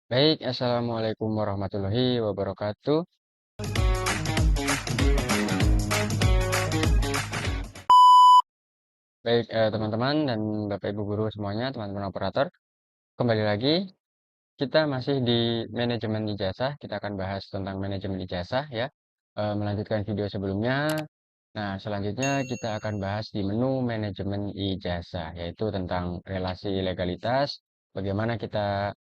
Baik, Assalamualaikum warahmatullahi wabarakatuh. Baik, teman-teman dan Bapak Ibu guru semuanya, teman-teman operator. Kembali lagi, kita masih di manajemen ijazah. Kita akan bahas tentang manajemen ijazah ya. Melanjutkan video sebelumnya. Nah, selanjutnya kita akan bahas di menu manajemen ijazah, yaitu tentang relasi legalitas, bagaimana kita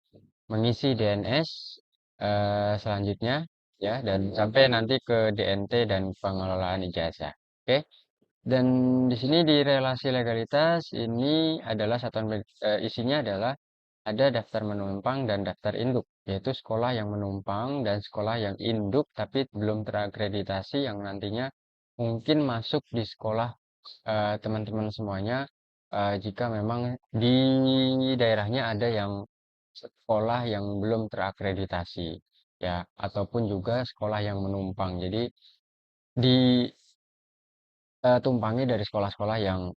mengisi DNS selanjutnya ya, dan sampai nanti ke DNT dan pengelolaan ijazah. Oke. Dan di sini di relasi legalitas ini adalah isinya adalah ada daftar menumpang dan daftar induk, yaitu sekolah yang menumpang dan sekolah yang induk tapi belum terakreditasi yang nantinya mungkin masuk di sekolah teman-teman semuanya jika memang di daerahnya ada yang sekolah yang belum terakreditasi ya, ataupun juga sekolah yang menumpang. Jadi ditumpangi dari sekolah-sekolah yang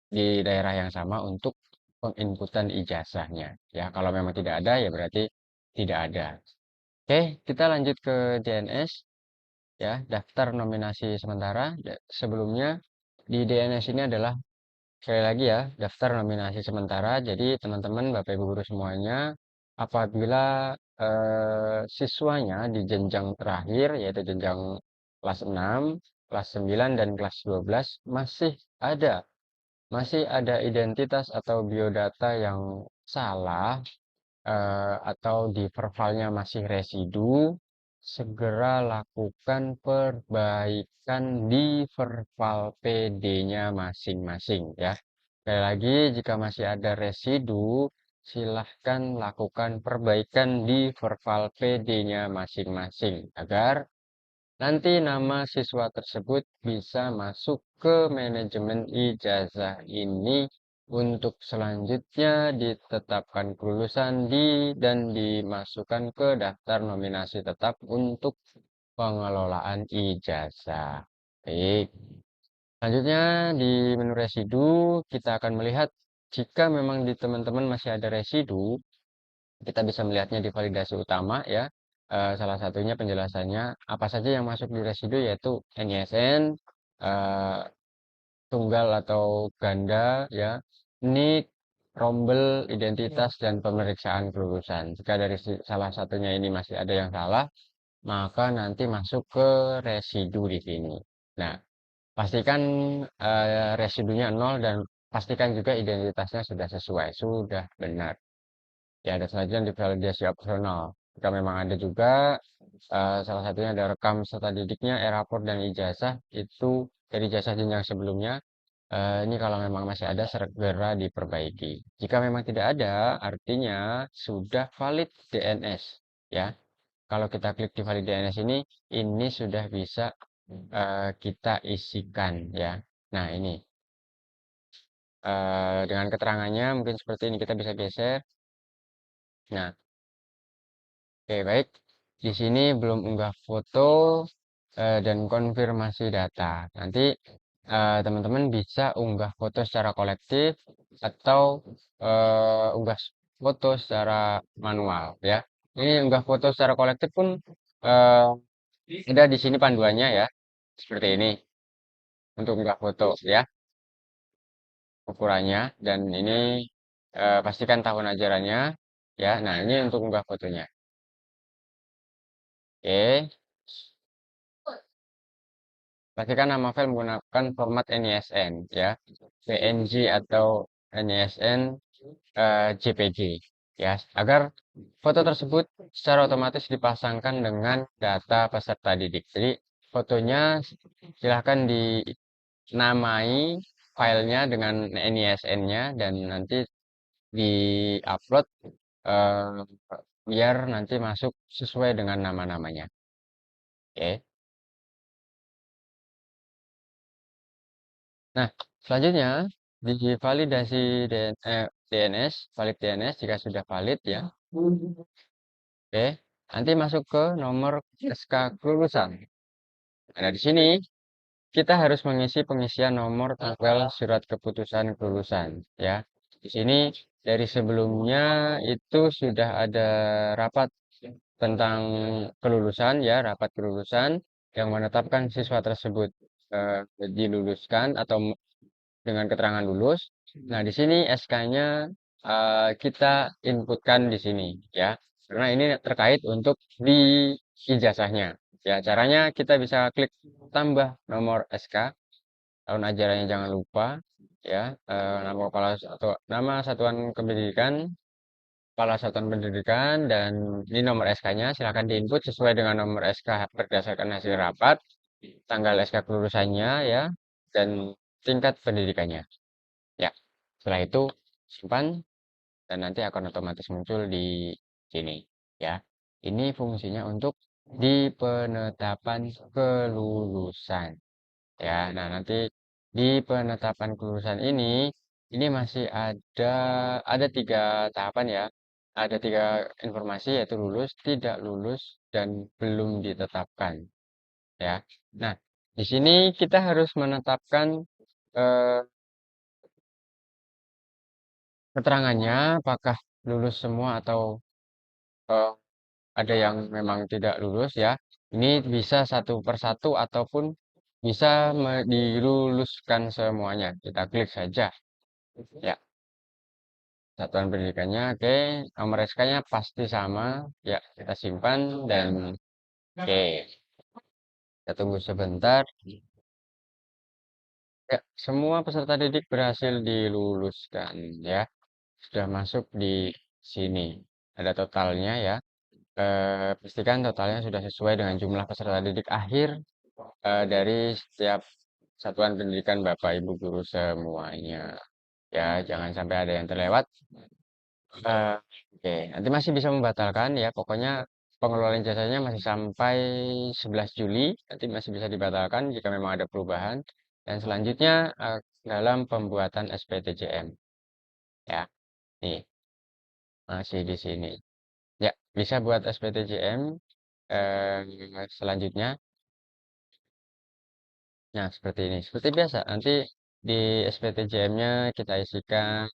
di daerah yang sama untuk penginputan ijazahnya. Ya, kalau memang tidak ada ya berarti tidak ada. Oke, kita lanjut ke DNS ya, daftar nominasi sementara. Sebelumnya di DNS ini adalah sekali lagi ya, daftar nominasi sementara. Jadi teman-teman, Bapak Ibu guru semuanya, apabila siswanya di jenjang terakhir yaitu jenjang kelas 6, kelas 9 dan kelas 12 ada masih ada identitas atau biodata yang salah atau di verbalnya masih residu, segera lakukan perbaikan di verbal PD-nya masing-masing ya. Sekali lagi, jika masih ada residu, silahkan lakukan perbaikan di verbal PD-nya masing-masing agar nanti nama siswa tersebut bisa masuk ke manajemen ijazah ini untuk selanjutnya ditetapkan kelulusan dan dimasukkan ke daftar nominasi tetap untuk pengelolaan ijazah. Baik. Selanjutnya di menu residu kita akan melihat jika memang di teman-teman masih ada residu, kita bisa melihatnya di validasi utama ya. Salah satunya penjelasannya apa saja yang masuk di residu yaitu NISN, eh, tunggal atau ganda ya, NIK, rombel, identitas dan pemeriksaan kelulusan. Jika dari salah satunya ini masih ada yang salah, maka nanti masuk ke residu di sini. Nah, pastikan residunya 0 dan pastikan juga identitasnya sudah sesuai, sudah benar. Ya, ada selanjutnya di validasi opsional. Jika memang ada juga, salah satunya ada rekam serta didiknya, e-raport dan ijazah, itu dari ijazah jenjang sebelumnya. Ini kalau memang masih ada, segera diperbaiki. Jika memang tidak ada, artinya sudah valid DNS. Ya, kalau kita klik di valid DNS ini sudah bisa kita isikan. Ya, nah ini dengan keterangannya mungkin seperti ini kita bisa geser. Nah, oke, baik. Di sini belum unggah foto dan konfirmasi data. Nanti teman-teman bisa unggah foto secara kolektif atau unggah foto secara manual ya. Ini unggah foto secara kolektif pun eh, ada di sini panduannya ya. Seperti ini untuk unggah foto ya, ukurannya dan ini pastikan tahun ajarannya ya. Nah, ini untuk unggah fotonya. Oke. Pastikan nama file menggunakan format NISN ya, PNG atau NISN JPG ya, agar foto tersebut secara otomatis dipasangkan dengan data peserta didik. Jadi fotonya silahkan dinamai filenya dengan NISN-nya dan nanti di-upload eh, biar nanti masuk sesuai dengan nama-namanya. Oke. Nah, selanjutnya di validasi DNS, valid DNS jika sudah valid ya. Oke, nanti masuk ke nomor SK kelulusan. Nah, di sini kita harus mengisi pengisian nomor tanggal surat keputusan kelulusan ya. Di sini dari sebelumnya itu sudah ada rapat tentang kelulusan ya, rapat kelulusan yang menetapkan siswa tersebut diluluskan atau dengan keterangan lulus. Nah, di sini SK-nya kita inputkan di sini ya. Karena ini terkait untuk di ijazahnya. Ya, caranya kita bisa klik tambah nomor SK, tahun ajarannya jangan lupa ya, nama kepala atau nama satuan pendidikan, kepala satuan pendidikan dan ini nomor SK-nya silakan diinput sesuai dengan nomor SK berdasarkan hasil rapat, tanggal SK kelulusannya ya, dan tingkat pendidikannya. Ya, setelah itu simpan dan nanti akan otomatis muncul di sini ya. Ini fungsinya untuk di penetapan kelulusan ya. Nah, nanti di penetapan kelulusan ini masih ada tiga tahapan ya. Ada tiga informasi yaitu lulus, tidak lulus, dan belum ditetapkan ya. Nah, di sini kita harus menetapkan eh, keterangannya apakah lulus semua atau eh, ada yang memang tidak lulus ya. Ini bisa satu persatu ataupun bisa diluluskan semuanya. Kita klik saja. Ya, satuan pendidikannya oke, nomor SK-nya pasti sama. Ya, kita simpan dan oke, kita tunggu sebentar. Ya, semua peserta didik berhasil diluluskan ya. Sudah masuk di sini. Ada totalnya ya. Pastikan totalnya sudah sesuai dengan jumlah peserta didik akhir dari setiap satuan pendidikan Bapak Ibu guru semuanya. Ya, jangan sampai ada yang terlewat. Eh, oke, nanti masih bisa membatalkan ya. Pokoknya pengelolaan jasanya masih sampai 11 Juli. Nanti masih bisa dibatalkan jika memang ada perubahan. Dan selanjutnya dalam pembuatan SPTJM. Ya, nih masih di sini. Ya, bisa buat SPTJM selanjutnya. Nah, seperti ini. Seperti biasa, nanti di SPTJM-nya kita isikan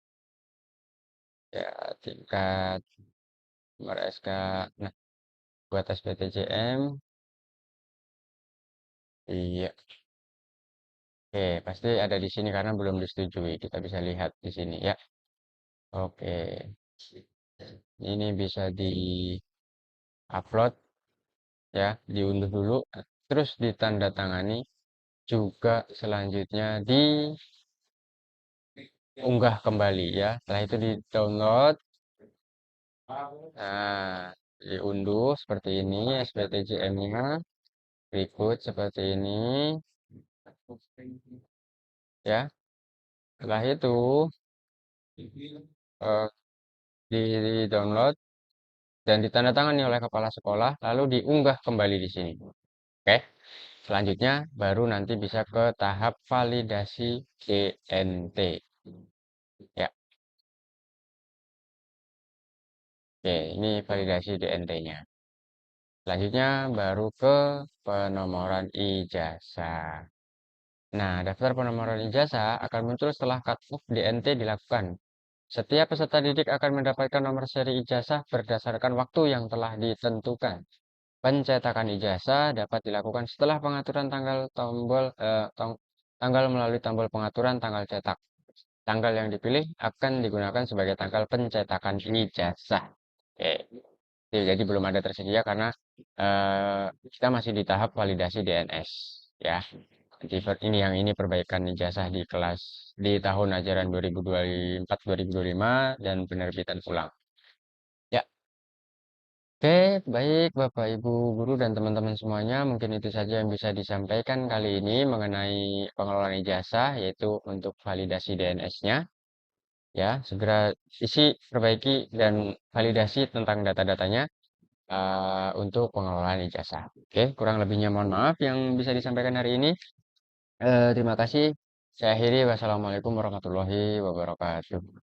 ya tingkat nomor SK. Nah, buat SPTJM, iya, oke, pasti ada di sini karena belum disetujui. Kita bisa lihat di sini ya. Oke, ini bisa di-upload ya, diunduh dulu, terus ditandatangani juga selanjutnya diunggah kembali ya. Setelah itu di-download. Nah, diunduh seperti ini SPTJM-nya. Berikut seperti ini ya. Setelah itu eh, di-download dan ditandatangani oleh kepala sekolah lalu diunggah kembali di sini. Oke. Selanjutnya baru nanti bisa ke tahap validasi DNT. Ya. Oke, ini validasi DNT-nya. Selanjutnya baru ke penomoran ijazah. Nah, daftar penomoran ijazah akan muncul setelah cut-off DNT dilakukan. Setiap peserta didik akan mendapatkan nomor seri ijazah berdasarkan waktu yang telah ditentukan. Pencetakan ijazah dapat dilakukan setelah pengaturan tanggal melalui tombol pengaturan tanggal cetak. Tanggal yang dipilih akan digunakan sebagai tanggal pencetakan ijazah. Oke. Jadi belum ada tersedia karena kita masih di tahap validasi DNS ya. Nanti ini perbaikan ijazah di kelas di tahun ajaran 2024-2025 dan penerbitan ulang. Ya, oke, baik Bapak Ibu guru dan teman-teman semuanya, mungkin itu saja yang bisa disampaikan kali ini mengenai pengelolaan ijazah yaitu untuk validasi DNS-nya. Ya, segera isi, perbaiki dan validasi tentang data-datanya untuk pengelolaan ijazah. Oke, kurang lebihnya mohon maaf yang bisa disampaikan hari ini. Terima kasih. Saya akhiri. Wassalamualaikum warahmatullahi wabarakatuh.